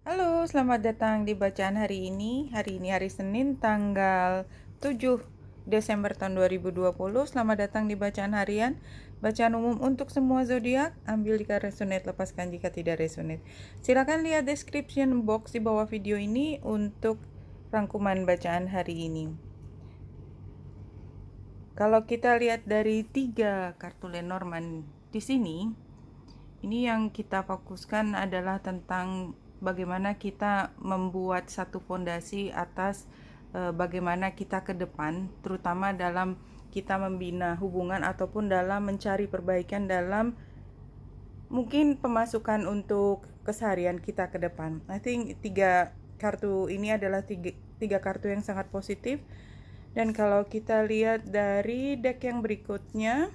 Halo, selamat datang di bacaan hari ini. Hari ini hari Senin tanggal 7 Desember tahun 2020. Selamat datang di bacaan harian. Bacaan umum untuk semua zodiak. Ambil jika resonate, lepaskan jika tidak resonate. Silakan lihat description box di bawah video ini untuk rangkuman bacaan hari ini. Kalau kita lihat dari 3 kartu Lenormand di sini, ini yang kita fokuskan adalah tentang bagaimana kita membuat satu fondasi atas bagaimana kita ke depan, terutama dalam kita membina hubungan ataupun dalam mencari perbaikan dalam mungkin pemasukan untuk keseharian kita ke depan. I think 3 kartu ini adalah tiga kartu yang sangat positif. Dan kalau kita lihat dari deck yang berikutnya,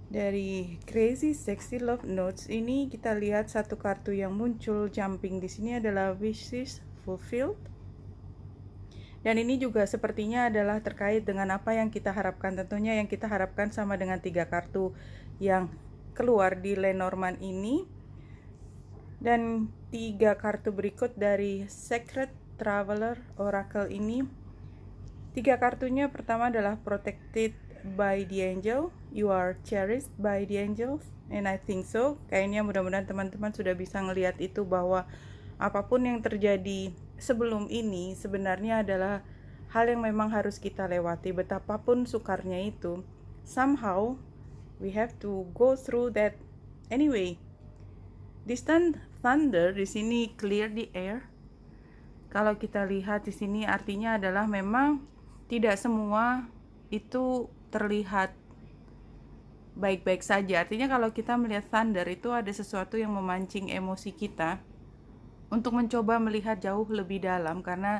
dari Crazy Sexy Love Notes ini kita lihat satu kartu yang muncul jumping di sini adalah Wishes Fulfilled. Dan ini juga sepertinya adalah terkait dengan apa yang kita harapkan. Tentunya yang kita harapkan sama dengan 3 kartu yang keluar di Lenormand ini. Dan 3 kartu berikut dari Secret Traveler Oracle ini. 3 kartunya pertama adalah Protected by the Angel, you are cherished by the angels, and I think so. Kayaknya mudah-mudahan teman-teman sudah bisa ngelihat itu, bahwa apapun yang terjadi sebelum ini sebenarnya adalah hal yang memang harus kita lewati. Betapapun sukarnya itu, somehow we have to go through that anyway. Distant thunder di sini clear the air. Kalau kita lihat di sini artinya adalah memang tidak semua itu terlihat baik-baik saja. Artinya kalau kita melihat thunder itu ada sesuatu yang memancing emosi kita untuk mencoba melihat jauh lebih dalam, karena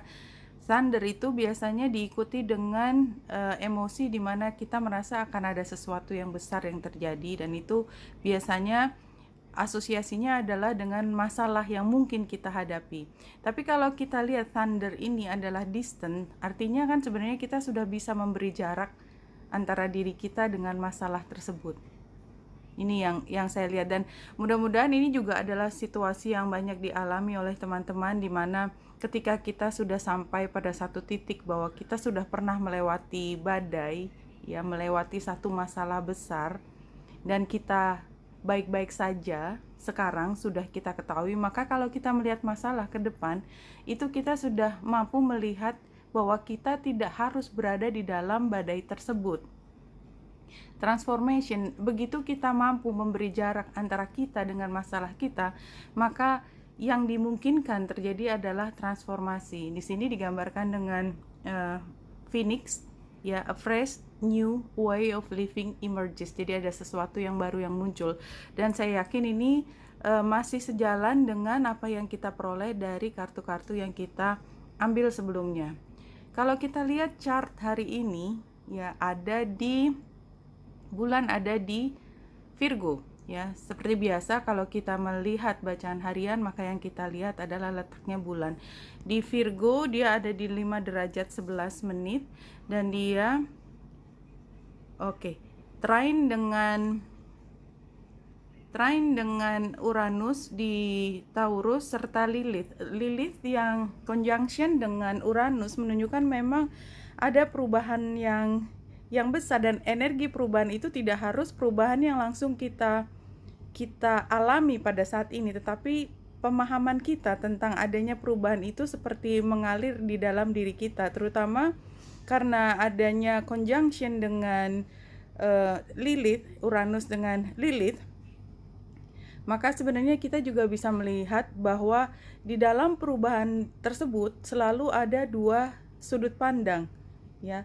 thunder itu biasanya diikuti dengan emosi di mana kita merasa akan ada sesuatu yang besar yang terjadi, dan itu biasanya asosiasinya adalah dengan masalah yang mungkin kita hadapi. Tapi kalau kita lihat thunder ini adalah distant, artinya kan sebenarnya kita sudah bisa memberi jarak antara diri kita dengan masalah tersebut. Ini yang saya lihat, dan mudah-mudahan ini juga adalah situasi yang banyak dialami oleh teman-teman, di mana ketika kita sudah sampai pada satu titik bahwa kita sudah pernah melewati badai, ya, melewati satu masalah besar, dan kita baik-baik saja sekarang sudah kita ketahui, maka kalau kita melihat masalah ke depan, itu kita sudah mampu melihat bahwa kita tidak harus berada di dalam badai tersebut. Transformation, begitu kita mampu memberi jarak antara kita dengan masalah kita, maka yang dimungkinkan terjadi adalah transformasi. Di sini digambarkan dengan phoenix, ya, a fresh new way of living emerges. Jadi ada sesuatu yang baru yang muncul, dan saya yakin ini masih sejalan dengan apa yang kita peroleh dari kartu-kartu yang kita ambil sebelumnya. Kalau kita lihat chart hari ini, ya, bulan ada di Virgo, ya. Seperti biasa kalau kita melihat bacaan harian, maka yang kita lihat adalah letaknya bulan. Di Virgo dia ada di 5 derajat 11 menit, dan dia trine dengan Uranus di Taurus serta Lilith. Lilith yang conjunction dengan Uranus menunjukkan memang ada perubahan yang besar, dan energi perubahan itu tidak harus perubahan yang langsung kita alami pada saat ini, tetapi pemahaman kita tentang adanya perubahan itu seperti mengalir di dalam diri kita, terutama karena adanya conjunction dengan Lilith, Uranus dengan Lilith. Maka sebenarnya kita juga bisa melihat bahwa di dalam perubahan tersebut selalu ada 2 sudut pandang, ya.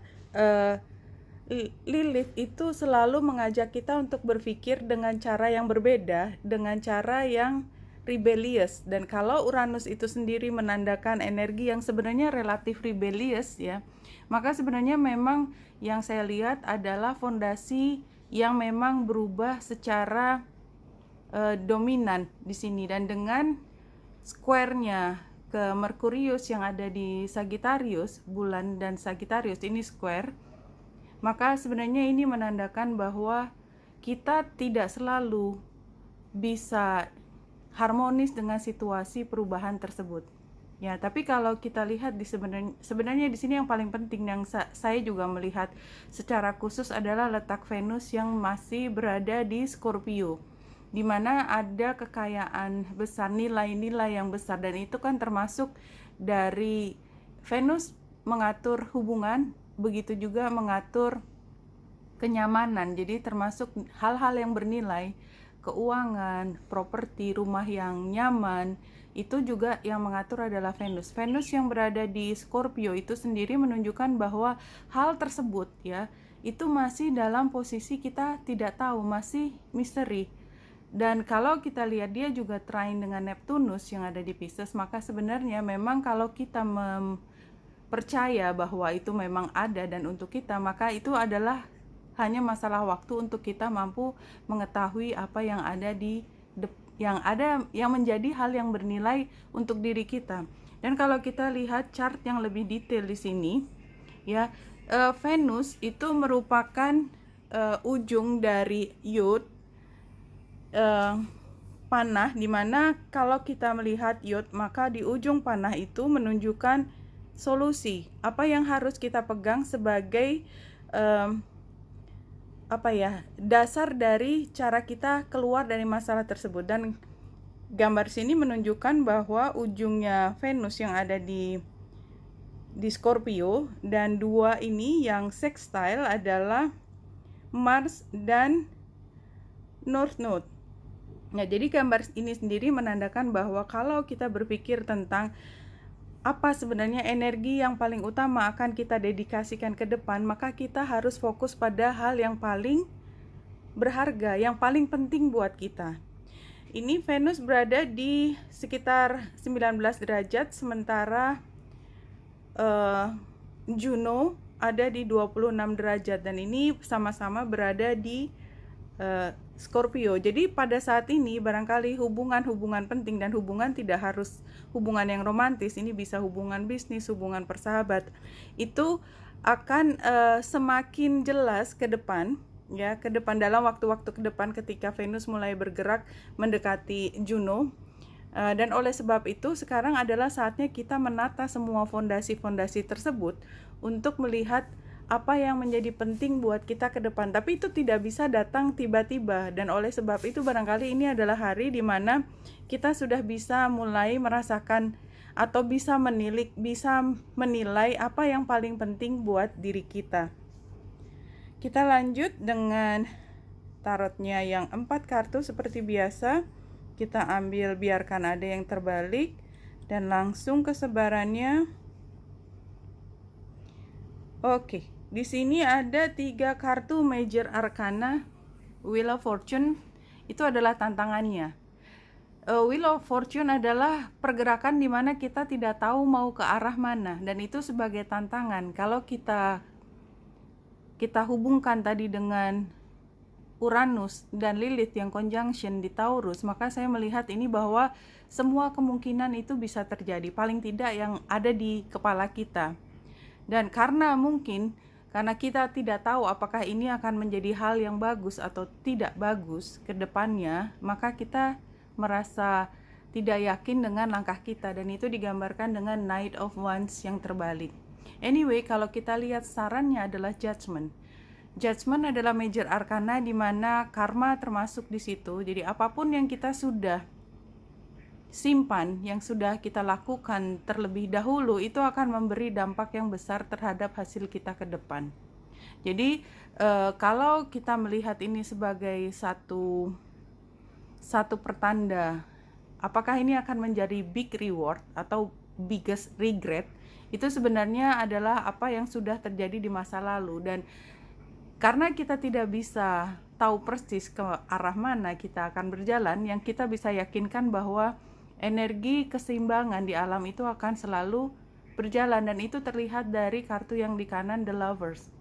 Lilith itu selalu mengajak kita untuk berpikir dengan cara yang berbeda, dengan cara yang rebellious. Dan kalau Uranus itu sendiri menandakan energi yang sebenarnya relatif rebellious, ya, maka sebenarnya memang yang saya lihat adalah fondasi yang memang berubah secara dominan di sini. Dan dengan square-nya ke Merkurius yang ada di Sagittarius, bulan dan Sagittarius ini square, maka sebenarnya ini menandakan bahwa kita tidak selalu bisa harmonis dengan situasi perubahan tersebut. Ya, tapi kalau kita lihat sebenarnya di sini yang paling penting yang saya juga melihat secara khusus adalah letak Venus yang masih berada di Scorpio, di mana ada kekayaan besar, nilai-nilai yang besar, dan itu kan termasuk dari Venus mengatur hubungan, begitu juga mengatur kenyamanan. Jadi termasuk hal-hal yang bernilai, keuangan, properti, rumah yang nyaman, itu juga yang mengatur adalah Venus. Venus yang berada di Scorpio itu sendiri menunjukkan bahwa hal tersebut ya, itu masih dalam posisi kita tidak tahu, masih misteri. Dan kalau kita lihat dia juga trine dengan Neptunus yang ada di Pisces, maka sebenarnya memang kalau kita percaya bahwa itu memang ada dan untuk kita, maka itu adalah hanya masalah waktu untuk kita mampu mengetahui apa yang ada yang menjadi hal yang bernilai untuk diri kita. Dan kalau kita lihat chart yang lebih detail di sini, ya, Venus itu merupakan ujung dari Yod, panah, dimana kalau kita melihat Yod, maka di ujung panah itu menunjukkan solusi. Apa yang harus kita pegang sebagai dasar dari cara kita keluar dari masalah tersebut. Dan gambar sini menunjukkan bahwa ujungnya Venus yang ada di Scorpio dan dua ini yang sextile adalah Mars dan North Node. Nah, jadi gambar ini sendiri menandakan bahwa kalau kita berpikir tentang apa sebenarnya energi yang paling utama akan kita dedikasikan ke depan, maka kita harus fokus pada hal yang paling berharga, yang paling penting buat kita. Ini Venus berada di sekitar 19 derajat, sementara Juno ada di 26 derajat, dan ini sama-sama berada di Scorpio. Jadi pada saat ini barangkali hubungan penting, dan hubungan tidak harus hubungan yang romantis, ini bisa hubungan bisnis, hubungan persahabat, itu akan semakin jelas ke depan, ya, ke depan dalam waktu-waktu ke depan ketika Venus mulai bergerak mendekati Juno. Dan oleh sebab itu sekarang adalah saatnya kita menata semua fondasi-fondasi tersebut untuk melihat apa yang menjadi penting buat kita ke depan. Tapi itu tidak bisa datang tiba-tiba, dan oleh sebab itu barangkali ini adalah hari di mana kita sudah bisa mulai merasakan atau bisa menilai apa yang paling penting buat diri kita. Kita lanjut dengan tarotnya yang 4 kartu seperti biasa. Kita ambil, biarkan ada yang terbalik, dan langsung ke sebarannya. Oke. Di sini ada 3 kartu Major Arcana. Wheel of Fortune itu adalah tantangannya. Wheel of Fortune adalah pergerakan di mana kita tidak tahu mau ke arah mana, dan itu sebagai tantangan. Kalau kita hubungkan tadi dengan Uranus dan Lilith yang conjunction di Taurus, maka saya melihat ini bahwa semua kemungkinan itu bisa terjadi, paling tidak yang ada di kepala kita. Dan karena kita tidak tahu apakah ini akan menjadi hal yang bagus atau tidak bagus ke depannya, maka kita merasa tidak yakin dengan langkah kita, dan itu digambarkan dengan Knight of Wands yang terbalik. Anyway, kalau kita lihat sarannya adalah Judgment. Judgment adalah Major Arcana di mana karma termasuk di situ. Jadi apapun yang kita sudah simpan, yang sudah kita lakukan terlebih dahulu, itu akan memberi dampak yang besar terhadap hasil kita ke depan. Jadi kalau kita melihat ini sebagai satu pertanda apakah ini akan menjadi big reward atau biggest regret, itu sebenarnya adalah apa yang sudah terjadi di masa lalu. Dan karena kita tidak bisa tahu persis ke arah mana kita akan berjalan, yang kita bisa yakinkan bahwa energi keseimbangan di alam itu akan selalu berjalan, dan itu terlihat dari kartu yang di kanan, The Lovers.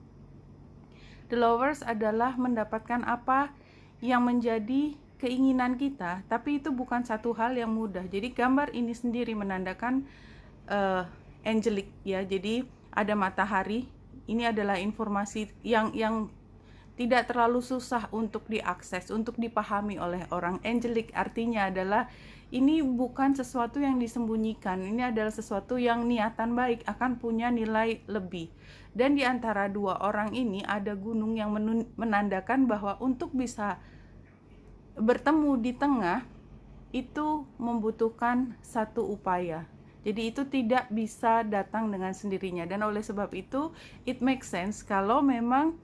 The Lovers adalah mendapatkan apa yang menjadi keinginan kita, tapi itu bukan satu hal yang mudah. Jadi gambar ini sendiri menandakan angelic, ya. Jadi ada matahari. Ini adalah informasi yang tidak terlalu susah untuk diakses, untuk dipahami oleh orang. Angelic artinya adalah ini bukan sesuatu yang disembunyikan, ini adalah sesuatu yang niatan baik akan punya nilai lebih. Dan di antara dua orang ini ada gunung yang menandakan bahwa untuk bisa bertemu di tengah itu membutuhkan satu upaya. Jadi itu tidak bisa datang dengan sendirinya, dan oleh sebab itu it makes sense kalau memang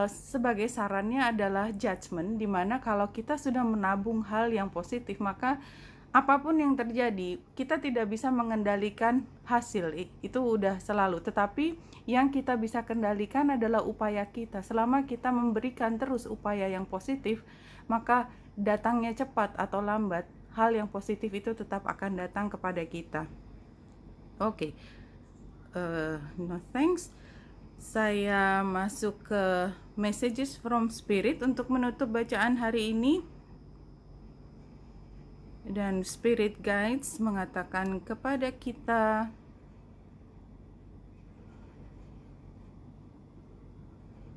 sebagai sarannya adalah judgment, dimana kalau kita sudah menabung hal yang positif, maka apapun yang terjadi kita tidak bisa mengendalikan hasil, itu udah selalu. Tetapi yang kita bisa kendalikan adalah upaya kita. Selama kita memberikan terus upaya yang positif, maka datangnya cepat atau lambat, hal yang positif itu tetap akan datang kepada kita. Oke. No thanks. Saya masuk ke Messages from Spirit untuk menutup bacaan hari ini. Dan Spirit Guides mengatakan kepada kita,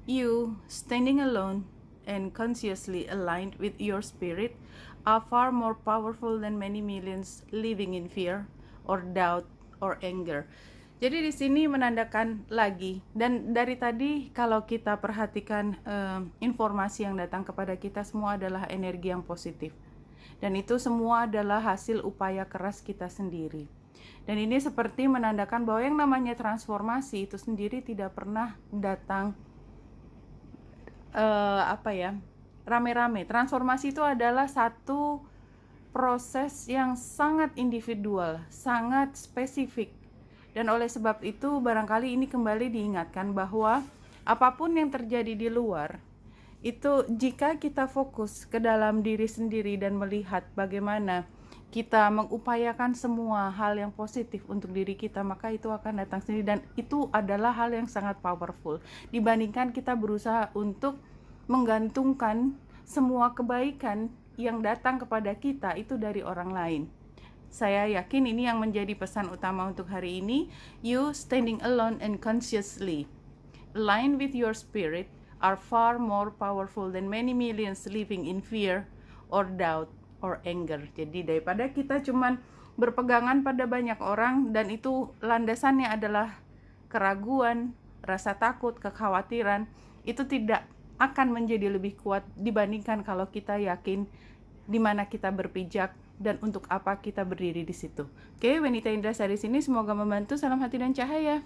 you, standing alone and consciously aligned with your spirit, are far more powerful than many millions living in fear or doubt or anger. Jadi di sini menandakan lagi, dan dari tadi kalau kita perhatikan informasi yang datang kepada kita semua adalah energi yang positif, dan itu semua adalah hasil upaya keras kita sendiri. Dan ini seperti menandakan bahwa yang namanya transformasi itu sendiri tidak pernah datang rame-rame. Transformasi itu adalah satu proses yang sangat individual, sangat spesifik. Dan oleh sebab itu barangkali ini kembali diingatkan bahwa apapun yang terjadi di luar, itu jika kita fokus ke dalam diri sendiri dan melihat bagaimana kita mengupayakan semua hal yang positif untuk diri kita, maka itu akan datang sendiri. Dan itu adalah hal yang sangat powerful dibandingkan kita berusaha untuk menggantungkan semua kebaikan yang datang kepada kita itu dari orang lain. Saya yakin ini yang menjadi pesan utama untuk hari ini. You, standing alone and consciously aligned with your spirit, are far more powerful than many millions living in fear or doubt or anger. Jadi daripada kita cuman berpegangan pada banyak orang dan itu landasannya adalah keraguan, rasa takut, kekhawatiran, itu tidak akan menjadi lebih kuat dibandingkan kalau kita yakin di mana kita berpijak dan untuk apa kita berdiri di situ. Oke, Wenita Indrasari sini, semoga membantu. Salam hati dan cahaya.